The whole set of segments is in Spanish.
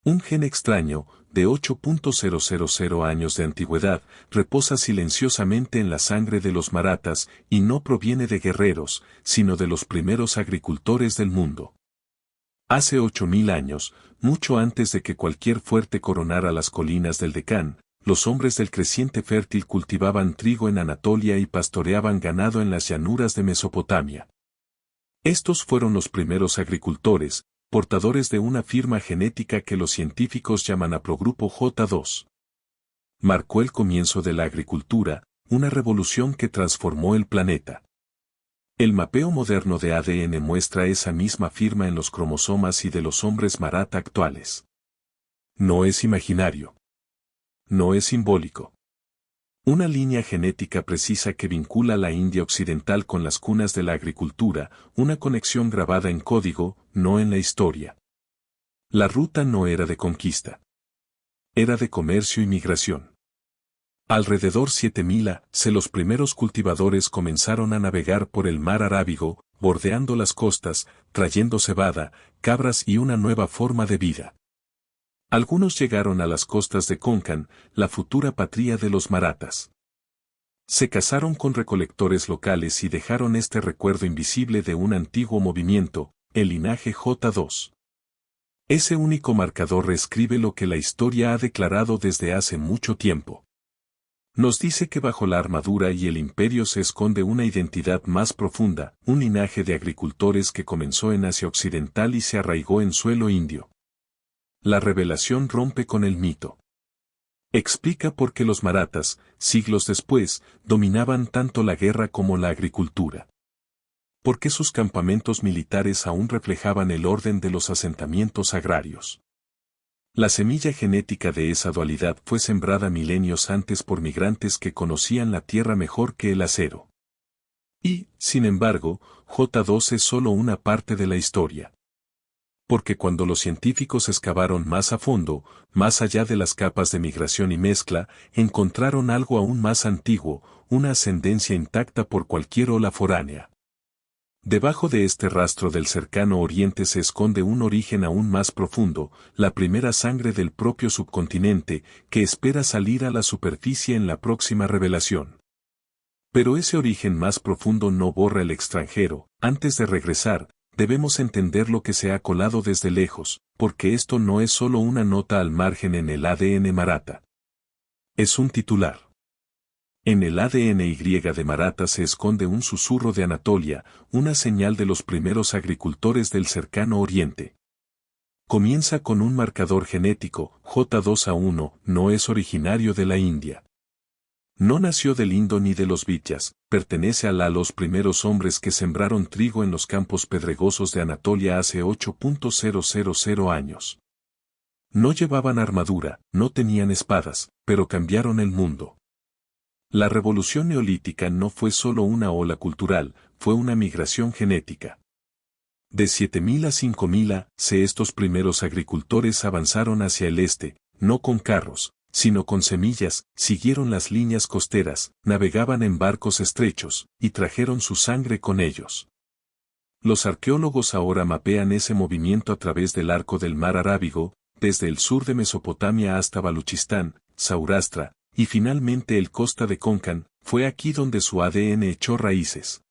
Un gen extraño, de 8.000 años de antigüedad, reposa silenciosamente en la sangre de los marathas y no proviene de guerreros, sino de los primeros agricultores del mundo. Hace 8.000 años, mucho antes de que cualquier fuerte coronara las colinas del Deccan, los hombres del creciente fértil cultivaban trigo en Anatolia y pastoreaban ganado en las llanuras de Mesopotamia. Estos fueron los primeros agricultores, portadores de una firma genética que los científicos llaman haplogrupo J2. Marcó el comienzo de la agricultura, una revolución que transformó el planeta. El mapeo moderno de ADN muestra esa misma firma en los cromosomas y de los hombres maratha actuales. No es imaginario. No es simbólico. Una línea genética precisa que vincula la India occidental con las cunas de la agricultura, una conexión grabada en código, no en la historia. La ruta no era de conquista. Era de comercio y migración. Alrededor 7000 a.C. los primeros cultivadores comenzaron a navegar por el mar Arábigo, bordeando las costas, trayendo cebada, cabras y una nueva forma de vida. Algunos llegaron a las costas de Konkan, la futura patria de los marathas. Se casaron con recolectores locales y dejaron este recuerdo invisible de un antiguo movimiento, el linaje J2. Ese único marcador reescribe lo que la historia ha declarado desde hace mucho tiempo. Nos dice que bajo la armadura y el imperio se esconde una identidad más profunda, un linaje de agricultores que comenzó en Asia Occidental y se arraigó en suelo indio. La revelación rompe con el mito. Explica por qué los marathas, siglos después, dominaban tanto la guerra como la agricultura. Por qué sus campamentos militares aún reflejaban el orden de los asentamientos agrarios. La semilla genética de esa dualidad fue sembrada milenios antes por migrantes que conocían la tierra mejor que el acero. Y, sin embargo, J2 es solo una parte de la historia. Porque cuando los científicos excavaron más a fondo, más allá de las capas de migración y mezcla, encontraron algo aún más antiguo, una ascendencia intacta por cualquier ola foránea. Debajo de este rastro del cercano oriente se esconde un origen aún más profundo, la primera sangre del propio subcontinente, que espera salir a la superficie en la próxima revelación. Pero ese origen más profundo no borra el extranjero. Antes de regresar, debemos entender lo que se ha colado desde lejos, porque esto no es solo una nota al margen en el ADN maratha. Es un titular. En el ADN Y de Maratha se esconde un susurro de Anatolia, una señal de los primeros agricultores del cercano oriente. Comienza con un marcador genético, J2A1, no es originario de la India. No nació del Indo ni de los Vidyas, pertenece a los primeros hombres que sembraron trigo en los campos pedregosos de Anatolia hace 8.000 años. No llevaban armadura, no tenían espadas, pero cambiaron el mundo. La revolución neolítica no fue solo una ola cultural, fue una migración genética. De 7000 a 5000 a.C. estos primeros agricultores avanzaron hacia el este, no con carros, sino con semillas, siguieron las líneas costeras, navegaban en barcos estrechos, y trajeron su sangre con ellos. Los arqueólogos ahora mapean ese movimiento a través del arco del mar Arábigo, desde el sur de Mesopotamia hasta Baluchistán, Saurashtra, y finalmente el costa de Konkan, fue aquí donde su ADN echó raíces.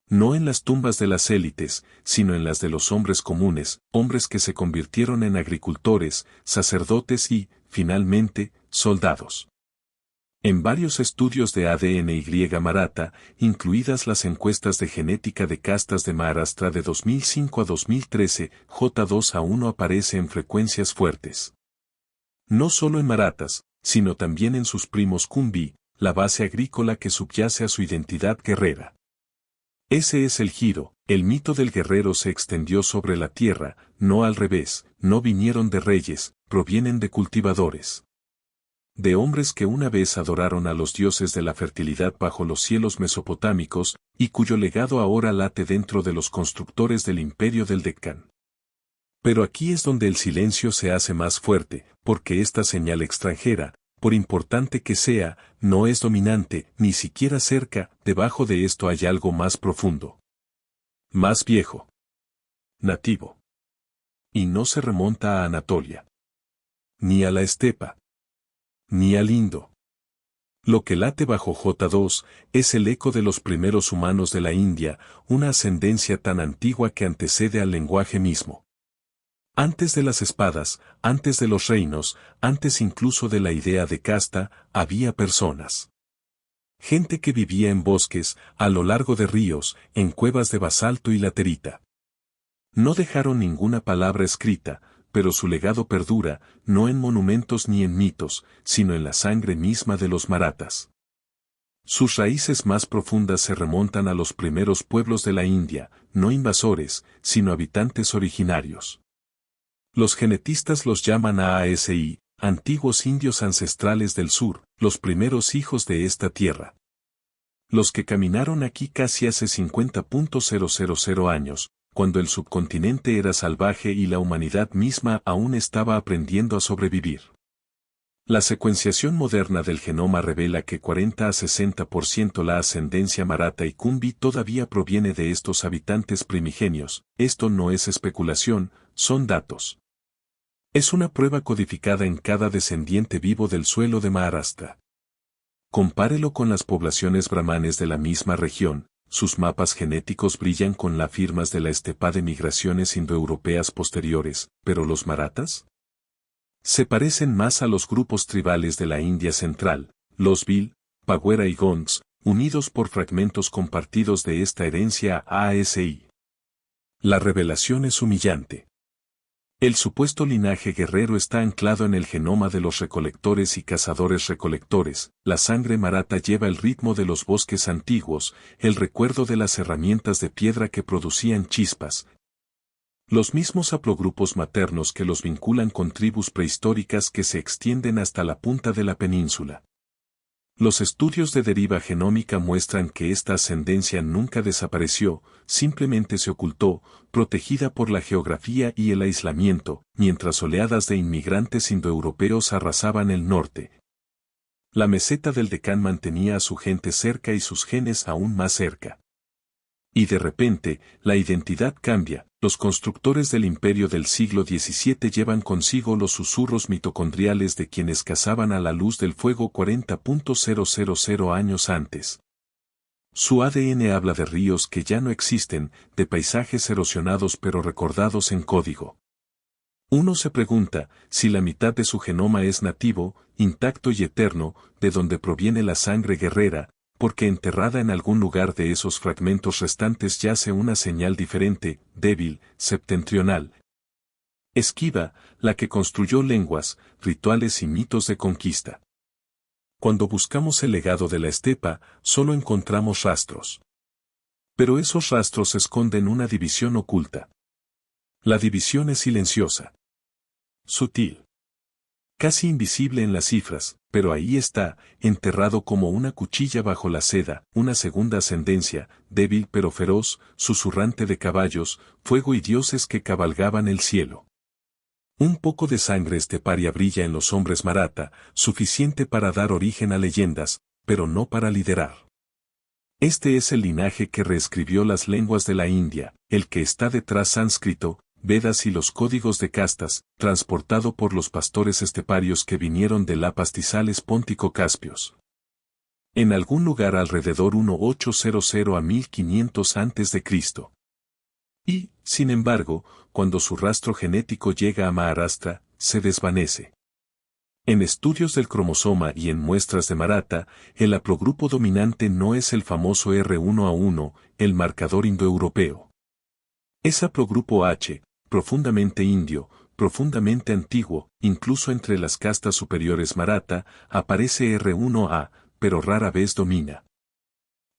No en las tumbas de las élites, sino en las de los hombres comunes, hombres que se convirtieron en agricultores, sacerdotes y, finalmente, soldados. En varios estudios de ADN Y maratha, incluidas las encuestas de genética de castas de Maharashtra de 2005 a 2013, J2A1 aparece en frecuencias fuertes. No solo en marathas, sino también en sus primos Kumbi, la base agrícola que subyace a su identidad guerrera. Ese es el giro, el mito del guerrero se extendió sobre la tierra, no al revés, no vinieron de reyes, provienen de cultivadores. De hombres que una vez adoraron a los dioses de la fertilidad bajo los cielos mesopotámicos, y cuyo legado ahora late dentro de los constructores del imperio del Deccan. Pero aquí es donde el silencio se hace más fuerte, porque esta señal extranjera, por importante que sea, no es dominante, ni siquiera cerca, debajo de esto hay algo más profundo. Más viejo. Nativo. Y no se remonta a Anatolia. ni a la estepa, ni al Indo. Lo que late bajo J2 es el eco de los primeros humanos de la India, una ascendencia tan antigua que antecede al lenguaje mismo. Antes de las espadas, antes de los reinos, antes incluso de la idea de casta, había personas. Gente que vivía en bosques, a lo largo de ríos, en cuevas de basalto y laterita. No dejaron ninguna palabra escrita, pero su legado perdura, no en monumentos ni en mitos, sino en la sangre misma de los marathas. Sus raíces más profundas se remontan a los primeros pueblos de la India, no invasores, sino habitantes originarios. Los genetistas los llaman AASI, antiguos indios ancestrales del sur, los primeros hijos de esta tierra. Los que caminaron aquí casi hace 50.000 años, cuando el subcontinente era salvaje y la humanidad misma aún estaba aprendiendo a sobrevivir. La secuenciación moderna del genoma revela que 40 a 60% la ascendencia maratha y Kumbi todavía proviene de estos habitantes primigenios. Esto no es especulación, son datos. Es una prueba codificada en cada descendiente vivo del suelo de Maharashtra. Compárelo con las poblaciones brahmanes de la misma región. Sus mapas genéticos brillan con las firmas de la estepa de migraciones indoeuropeas posteriores, pero los marathas se parecen más a los grupos tribales de la India central, los Bhil, Pagwera y Gonds, unidos por fragmentos compartidos de esta herencia ASI. La revelación es humillante. El supuesto linaje guerrero está anclado en el genoma de los recolectores y cazadores-recolectores. La sangre maratha lleva el ritmo de los bosques antiguos, el recuerdo de las herramientas de piedra que producían chispas. Los mismos haplogrupos maternos que los vinculan con tribus prehistóricas que se extienden hasta la punta de la península. Los estudios de deriva genómica muestran que esta ascendencia nunca desapareció, simplemente se ocultó, protegida por la geografía y el aislamiento, mientras oleadas de inmigrantes indoeuropeos arrasaban el norte. La meseta del Deccan mantenía a su gente cerca y sus genes aún más cerca. Y de repente, la identidad cambia. Los constructores del imperio del siglo XVII llevan consigo los susurros mitocondriales de quienes cazaban a la luz del fuego 40.000 años antes. Su ADN habla de ríos que ya no existen, de paisajes erosionados pero recordados en código. Uno se pregunta si la mitad de su genoma es nativo, intacto y eterno, de donde proviene la sangre guerrera, porque enterrada en algún lugar de esos fragmentos restantes yace una señal diferente, débil, septentrional. Esquiva, la que construyó lenguas, rituales y mitos de conquista. Cuando buscamos el legado de la estepa, solo encontramos rastros. Pero esos rastros esconden una división oculta. La división es silenciosa. Sutil. Casi invisible en las cifras, pero ahí está, enterrado como una cuchilla bajo la seda, una segunda ascendencia, débil pero feroz, susurrante de caballos, fuego y dioses que cabalgaban el cielo. Un poco de sangre esteparia brilla en los hombres maratha, suficiente para dar origen a leyendas, pero no para liderar. Este es el linaje que reescribió las lenguas de la India, el que está detrás sánscrito, Vedas y los códigos de castas, transportado por los pastores esteparios que vinieron de la pastizales Póntico-Caspios. En algún lugar alrededor 1800 a 1500 a.C. Y, sin embargo, cuando su rastro genético llega a Maharashtra, se desvanece. En estudios del cromosoma y en muestras de maratha, el haplogrupo dominante no es el famoso R1A1, el marcador indoeuropeo. Es haplogrupo H, profundamente indio, profundamente antiguo, incluso entre las castas superiores maratha, aparece R1A, pero rara vez domina.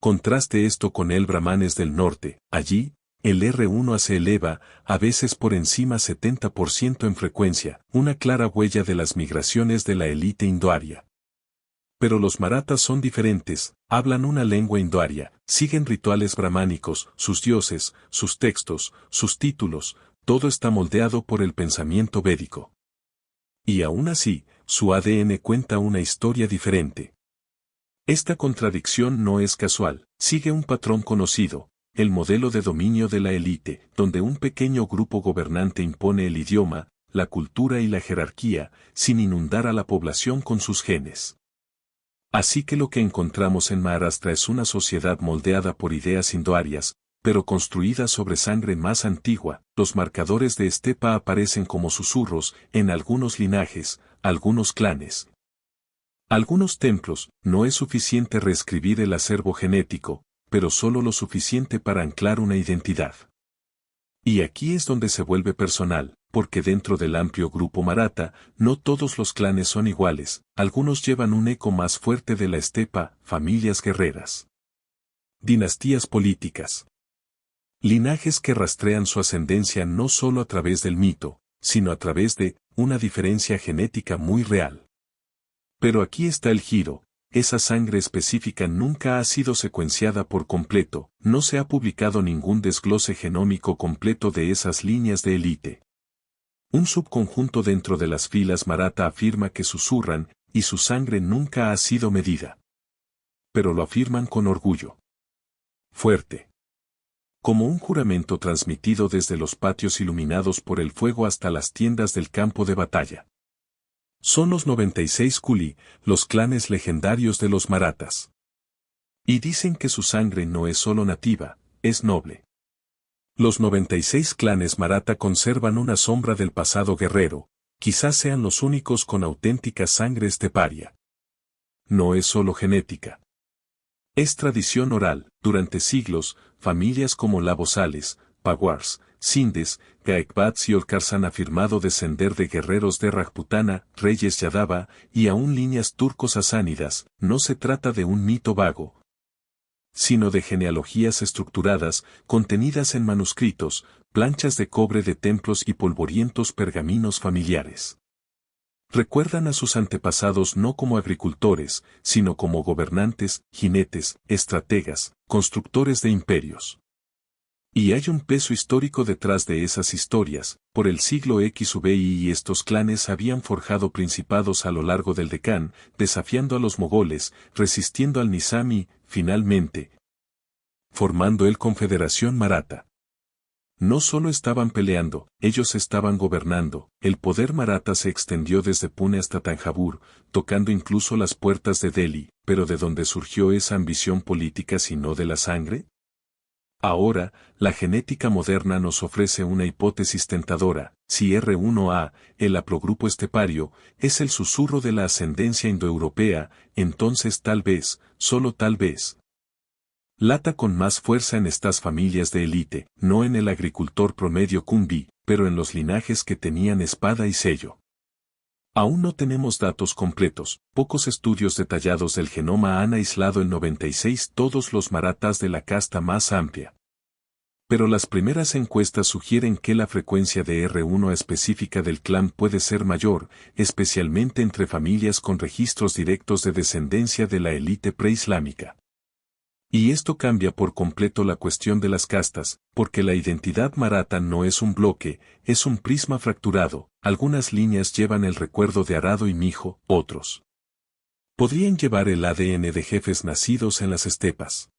Contraste esto con el brahmanes del norte, allí, el R1A se eleva, a veces por encima 70% en frecuencia, una clara huella de las migraciones de la élite indoaria. Pero los marathas son diferentes, hablan una lengua indoaria, siguen rituales brahmánicos, sus dioses, sus textos, sus títulos, todo está moldeado por el pensamiento védico. Y aún así, su ADN cuenta una historia diferente. Esta contradicción no es casual, sigue un patrón conocido, el modelo de dominio de la élite, donde un pequeño grupo gobernante impone el idioma, la cultura y la jerarquía, sin inundar a la población con sus genes. Así que lo que encontramos en Maharashtra es una sociedad moldeada por ideas indoarias, pero construida sobre sangre más antigua. Los marcadores de estepa aparecen como susurros en algunos linajes, algunos clanes. Algunos templos. No es suficiente reescribir el acervo genético, pero solo lo suficiente para anclar una identidad. Y aquí es donde se vuelve personal, porque dentro del amplio grupo Maratha, no todos los clanes son iguales, algunos llevan un eco más fuerte de la estepa, familias guerreras. Dinastías políticas. Linajes que rastrean su ascendencia no solo a través del mito, sino a través de una diferencia genética muy real. Pero aquí está el giro. Esa sangre específica nunca ha sido secuenciada por completo, no se ha publicado ningún desglose genómico completo de esas líneas de élite. Un subconjunto dentro de las filas Maratha afirma que susurran, y su sangre nunca ha sido medida. Pero lo afirman con orgullo. Fuerte. Como un juramento transmitido desde los patios iluminados por el fuego hasta las tiendas del campo de batalla. Son los 96 Kuli, los clanes legendarios de los Marathas. Y dicen que su sangre no es solo nativa, es noble. Los 96 clanes Maratha conservan una sombra del pasado guerrero, quizás sean los únicos con auténtica sangre esteparia. No es solo genética. Es tradición oral. Durante siglos, familias como Labosales, Pawars, Sindes, Gaekwads y Holkars han afirmado descender de guerreros de Rajputana, reyes Yadava, y aún líneas turcos-sasánidas. No se trata de un mito vago, sino de genealogías estructuradas, contenidas en manuscritos, planchas de cobre de templos y polvorientos pergaminos familiares. Recuerdan a sus antepasados no como agricultores, sino como gobernantes, jinetes, estrategas, constructores de imperios. Y hay un peso histórico detrás de esas historias. Por el siglo XV y estos clanes habían forjado principados a lo largo del Deccan, desafiando a los mogoles, resistiendo al Nizam y, finalmente, formando el Confederación Maratha. No solo estaban peleando, ellos estaban gobernando. El poder Maratha se extendió desde Pune hasta Tanjavur, tocando incluso las puertas de Delhi. ¿Pero de dónde surgió esa ambición política si no de la sangre? Ahora, la genética moderna nos ofrece una hipótesis tentadora. Si R1A, el haplogrupo estepario, es el susurro de la ascendencia indoeuropea, entonces tal vez, solo tal vez, lata con más fuerza en estas familias de élite, no en el agricultor promedio Kumbi, pero en los linajes que tenían espada y sello. Aún no tenemos datos completos, pocos estudios detallados del genoma han aislado en 96 todos los marathas de la casta más amplia. Pero las primeras encuestas sugieren que la frecuencia de R1 específica del clan puede ser mayor, especialmente entre familias con registros directos de descendencia de la élite preislámica. Y esto cambia por completo la cuestión de las castas, porque la identidad maratha no es un bloque, es un prisma fracturado. Algunas líneas llevan el recuerdo de Arado y Mijo, otros podrían llevar el ADN de jefes nacidos en las estepas.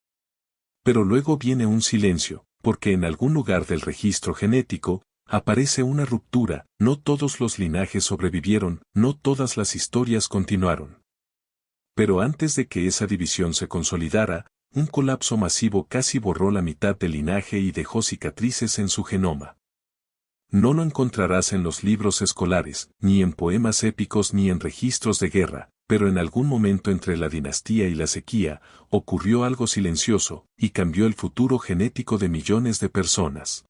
Pero luego viene un silencio, porque en algún lugar del registro genético, aparece una ruptura. No todos los linajes sobrevivieron, no todas las historias continuaron. Pero antes de que esa división se consolidara, un colapso masivo casi borró la mitad del linaje y dejó cicatrices en su genoma. No lo encontrarás en los libros escolares, ni en poemas épicos ni en registros de guerra, pero en algún momento entre la dinastía y la sequía, ocurrió algo silencioso, y cambió el futuro genético de millones de personas.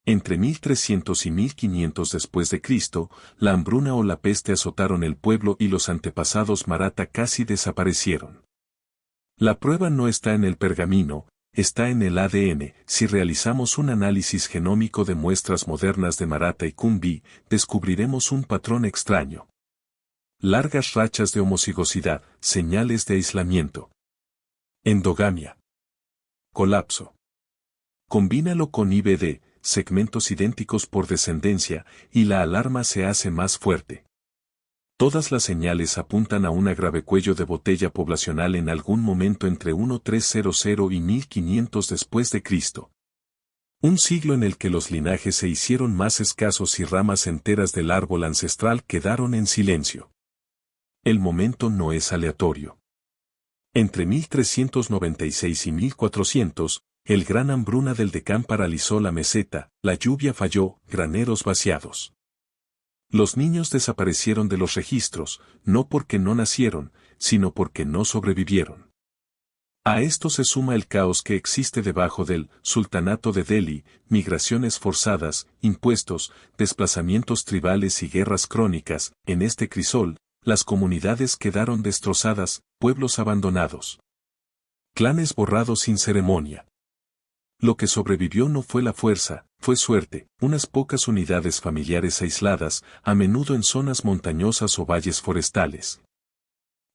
Entre 1300 y 1500 después de Cristo, la hambruna o la peste azotaron el pueblo y los antepasados maratha casi desaparecieron. La prueba no está en el pergamino, está en el ADN. Si realizamos un análisis genómico de muestras modernas de Maratha y Kumbi, descubriremos un patrón extraño. Largas rachas de homocigosidad, señales de aislamiento. Endogamia. Colapso. Combínalo con IBD, segmentos idénticos por descendencia, y la alarma se hace más fuerte. Todas las señales apuntan a un grave cuello de botella poblacional en algún momento entre 1300 y 1500 después de Cristo. Un siglo en el que los linajes se hicieron más escasos y ramas enteras del árbol ancestral quedaron en silencio. El momento no es aleatorio. Entre 1396 y 1400, el gran hambruna del Deccan paralizó la meseta, la lluvia falló, graneros vaciados. Los niños desaparecieron de los registros, no porque no nacieron, sino porque no sobrevivieron. A esto se suma el caos que existe debajo del sultanato de Delhi, migraciones forzadas, impuestos, desplazamientos tribales y guerras crónicas. En este crisol, las comunidades quedaron destrozadas, pueblos abandonados. Clanes borrados sin ceremonia. Lo que sobrevivió no fue la fuerza, fue suerte, unas pocas unidades familiares aisladas, a menudo en zonas montañosas o valles forestales.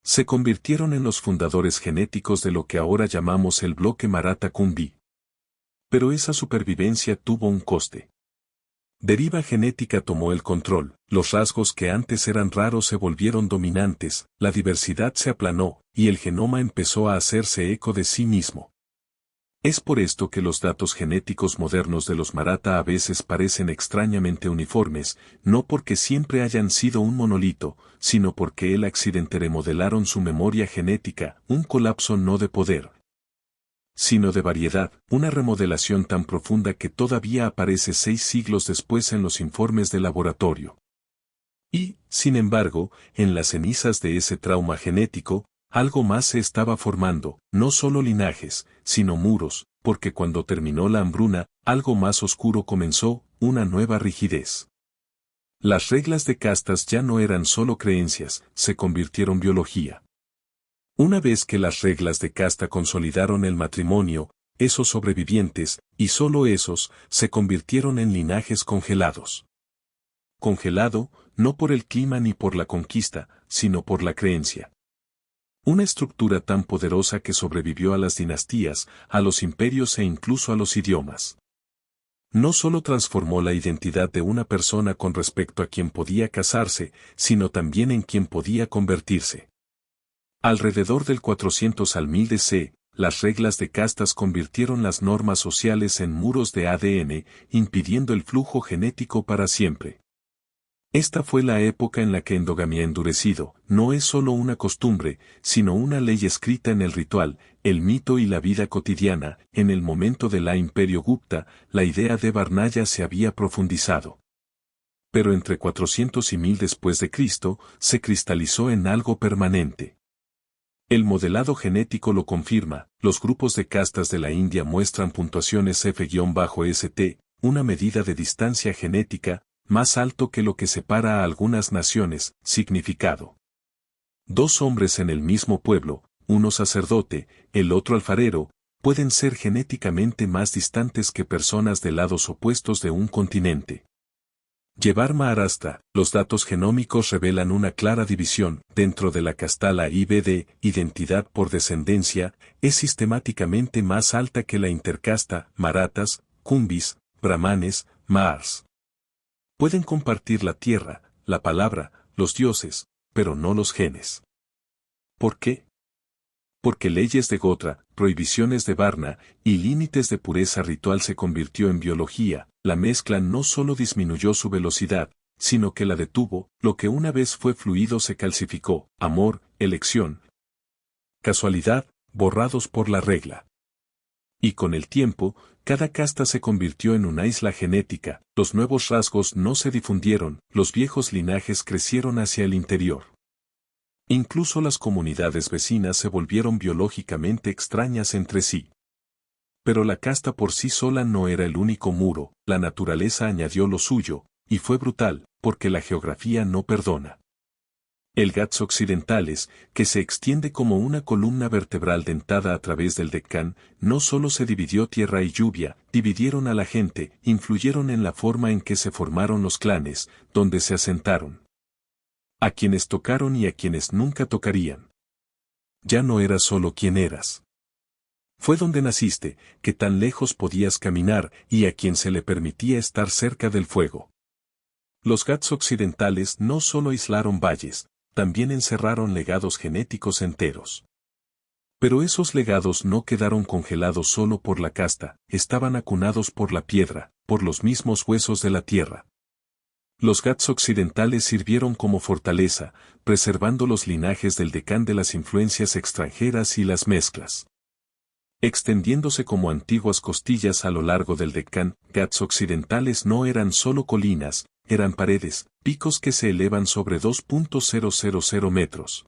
Se convirtieron en los fundadores genéticos de lo que ahora llamamos el bloque Maratha Kumbhi. Pero esa supervivencia tuvo un coste. Deriva genética tomó el control, los rasgos que antes eran raros se volvieron dominantes, la diversidad se aplanó, y el genoma empezó a hacerse eco de sí mismo. Es por esto que los datos genéticos modernos de los Maratha a veces parecen extrañamente uniformes, no porque siempre hayan sido un monolito, sino porque el accidente remodelaron su memoria genética, un colapso no de poder, sino de variedad, una remodelación tan profunda que todavía aparece 6 siglos después en los informes de laboratorio. Y, sin embargo, en las cenizas de ese trauma genético, algo más se estaba formando, no solo linajes, sino muros, porque cuando terminó la hambruna, algo más oscuro comenzó, una nueva rigidez. Las reglas de castas ya no eran solo creencias, se convirtieron biología. Una vez que las reglas de casta consolidaron el matrimonio, esos sobrevivientes, y solo esos, se convirtieron en linajes congelados. Congelado, no por el clima ni por la conquista, sino por la creencia. Una estructura tan poderosa que sobrevivió a las dinastías, a los imperios e incluso a los idiomas. No solo transformó la identidad de una persona con respecto a quien podía casarse, sino también en quien podía convertirse. Alrededor del 400 al 1000 DC, las reglas de castas convirtieron las normas sociales en muros de ADN, impidiendo el flujo genético para siempre. Esta fue la época en la que endogamia endurecido no es solo una costumbre, sino una ley escrita en el ritual, el mito y la vida cotidiana. En el momento de la Imperio Gupta, la idea de Varnaya se había profundizado. Pero entre 400 y 1000 después de Cristo, se cristalizó en algo permanente. El modelado genético lo confirma, los grupos de castas de la India muestran puntuaciones F-ST, una medida de distancia genética, más alto que lo que separa a algunas naciones. Significado. 2 hombres en el mismo pueblo, uno sacerdote, el otro alfarero, pueden ser genéticamente más distantes que personas de lados opuestos de un continente. Llevar Maharashtra, los datos genómicos revelan una clara división. Dentro de la casta la IBD, identidad por descendencia, es sistemáticamente más alta que la intercasta, Marathas, Kumbhis, Brahmanes, Mahars. Pueden compartir la tierra, la palabra, los dioses, pero no los genes. ¿Por qué? Porque leyes de Gotra, prohibiciones de Varna y límites de pureza ritual se convirtió en biología. La mezcla no solo disminuyó su velocidad, sino que la detuvo. Lo que una vez fue fluido se calcificó, amor, elección, casualidad, borrados por la regla. Y con el tiempo, cada casta se convirtió en una isla genética, los nuevos rasgos no se difundieron, los viejos linajes crecieron hacia el interior. Incluso las comunidades vecinas se volvieron biológicamente extrañas entre sí. Pero la casta por sí sola no era el único muro, la naturaleza añadió lo suyo, y fue brutal, porque la geografía no perdona. El Ghats occidentales, que se extiende como una columna vertebral dentada a través del Deccan, no solo se dividió tierra y lluvia, dividieron a la gente, influyeron en la forma en que se formaron los clanes, donde se asentaron. A quienes tocaron y a quienes nunca tocarían. Ya no eras solo quien eras. Fue donde naciste, que tan lejos podías caminar, y a quien se le permitía estar cerca del fuego. Los Ghats occidentales no solo aislaron valles, también encerraron legados genéticos enteros. Pero esos legados no quedaron congelados solo por la casta, estaban acunados por la piedra, por los mismos huesos de la tierra. Los Ghats occidentales sirvieron como fortaleza, preservando los linajes del Deccan de las influencias extranjeras y las mezclas. Extendiéndose como antiguas costillas a lo largo del Deccan, Ghats occidentales no eran solo colinas, eran paredes, picos que se elevan sobre 2.000 metros.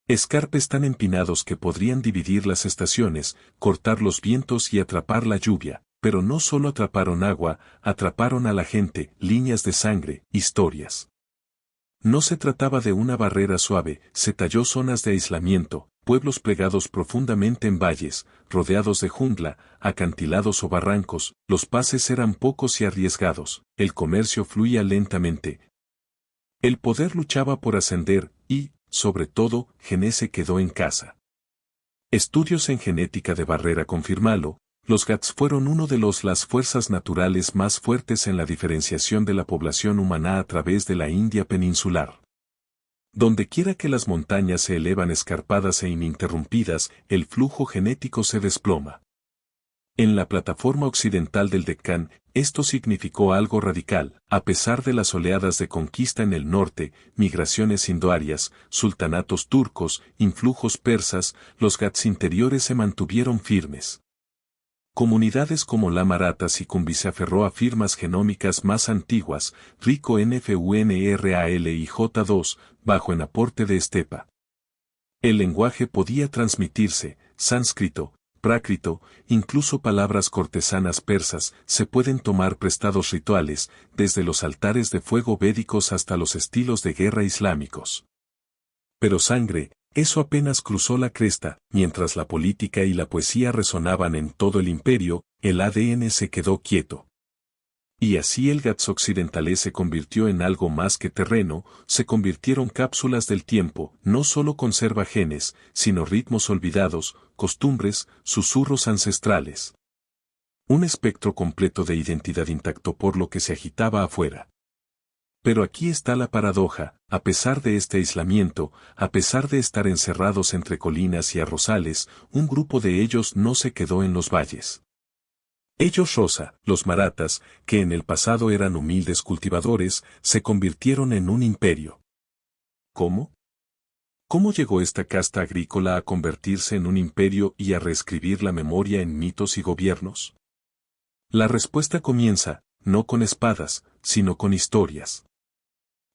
Escarpes tan empinados que podrían dividir las estaciones, cortar los vientos y atrapar la lluvia, pero no solo atraparon agua, atraparon a la gente, líneas de sangre, historias. No se trataba de una barrera suave, se talló zonas de aislamiento, pueblos plegados profundamente en valles, rodeados de jungla, acantilados o barrancos, los pases eran pocos y arriesgados, el comercio fluía lentamente. El poder luchaba por ascender y, sobre todo, Gené se quedó en casa. Estudios en genética de barrera confirmalo, los Ghats fueron uno de las fuerzas naturales más fuertes en la diferenciación de la población humana a través de la India peninsular. Dondequiera que las montañas se elevan escarpadas e ininterrumpidas, el flujo genético se desploma. En la plataforma occidental del Deccan, esto significó algo radical, a pesar de las oleadas de conquista en el norte, migraciones indoarias, sultanatos turcos, influjos persas, los Ghats interiores se mantuvieron firmes. Comunidades como la Marathas y Kumbi se aferró a firmas genómicas más antiguas, rico NFUNRAL y J2, bajo en aporte de estepa. El lenguaje podía transmitirse, sánscrito, prácrito, incluso palabras cortesanas persas, se pueden tomar prestados rituales, desde los altares de fuego védicos hasta los estilos de guerra islámicos. Pero sangre, eso apenas cruzó la cresta, mientras la política y la poesía resonaban en todo el imperio, el ADN se quedó quieto. Y así el Ghats occidentalés se convirtió en algo más que terreno, se convirtieron cápsulas del tiempo, no solo conserva genes, sino ritmos olvidados, costumbres, susurros ancestrales. Un espectro completo de identidad intacto por lo que se agitaba afuera. Pero aquí está la paradoja, a pesar de este aislamiento, a pesar de estar encerrados entre colinas y arrozales, un grupo de ellos no se quedó en los valles. Ellos Rosa, los Marathas, que en el pasado eran humildes cultivadores, se convirtieron en un imperio. ¿Cómo? ¿Cómo llegó esta casta agrícola a convertirse en un imperio y a reescribir la memoria en mitos y gobiernos? La respuesta comienza, no con espadas, sino con historias.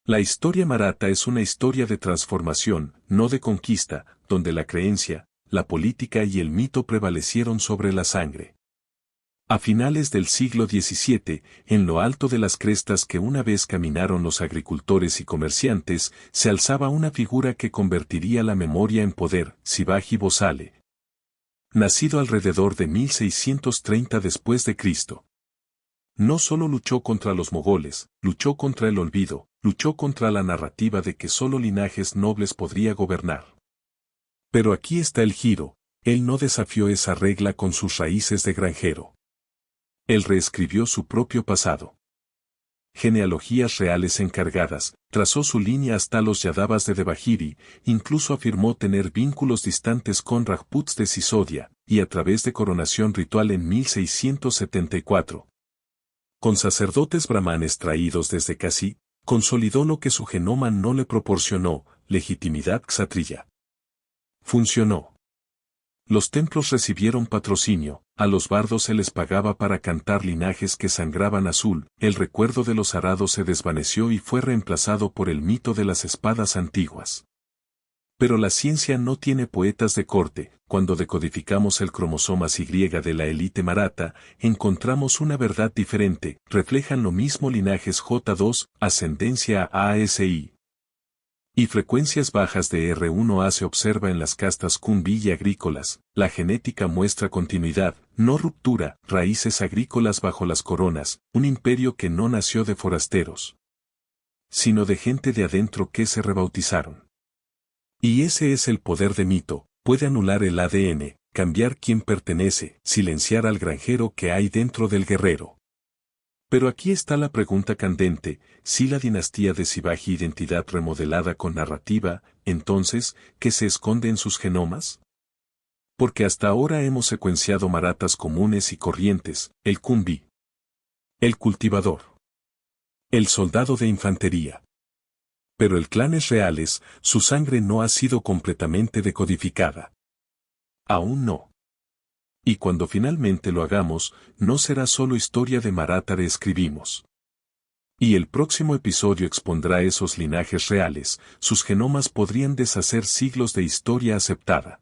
La historia maratha es una historia de transformación, no de conquista, donde la creencia, la política y el mito prevalecieron sobre la sangre. A finales del siglo XVII, en lo alto de las crestas que una vez caminaron los agricultores y comerciantes, se alzaba una figura que convertiría la memoria en poder, Shivaji Bhosale. Nacido alrededor de 1630 después de Cristo. No solo luchó contra los mogoles, luchó contra el olvido, luchó contra la narrativa de que solo linajes nobles podría gobernar. Pero aquí está el giro, él no desafió esa regla con sus raíces de granjero. Él reescribió su propio pasado. Genealogías reales encargadas, trazó su línea hasta los Yadavas de Devagiri, incluso afirmó tener vínculos distantes con Rajputs de Sisodia, y a través de coronación ritual en 1674. Con sacerdotes brahmanes traídos desde Kasi, consolidó lo que su genoma no le proporcionó, legitimidad kshatriya. Funcionó. Los templos recibieron patrocinio, a los bardos se les pagaba para cantar linajes que sangraban azul, el recuerdo de los arados se desvaneció y fue reemplazado por el mito de las espadas antiguas. Pero la ciencia no tiene poetas de corte, cuando decodificamos el cromosomas Y de la élite maratha, encontramos una verdad diferente, reflejan lo mismo linajes J2, ascendencia a ASI. Y frecuencias bajas de R1A se observa en las castas Kumbi y agrícolas, la genética muestra continuidad, no ruptura, raíces agrícolas bajo las coronas, un imperio que no nació de forasteros, sino de gente de adentro que se rebautizaron. Y ese es el poder de mito, puede anular el ADN, cambiar quién pertenece, silenciar al granjero que hay dentro del guerrero. Pero aquí está la pregunta candente, si la dinastía de Shivaji identidad remodelada con narrativa, entonces, ¿qué se esconde en sus genomas? Porque hasta ahora hemos secuenciado marathas comunes y corrientes, el Kumbi, el cultivador, el soldado de infantería. Pero el clanes reales, su sangre no ha sido completamente decodificada. Aún no. Y cuando finalmente lo hagamos, no será solo historia de Maratha de escribimos. Y el próximo episodio expondrá esos linajes reales, sus genomas podrían deshacer siglos de historia aceptada.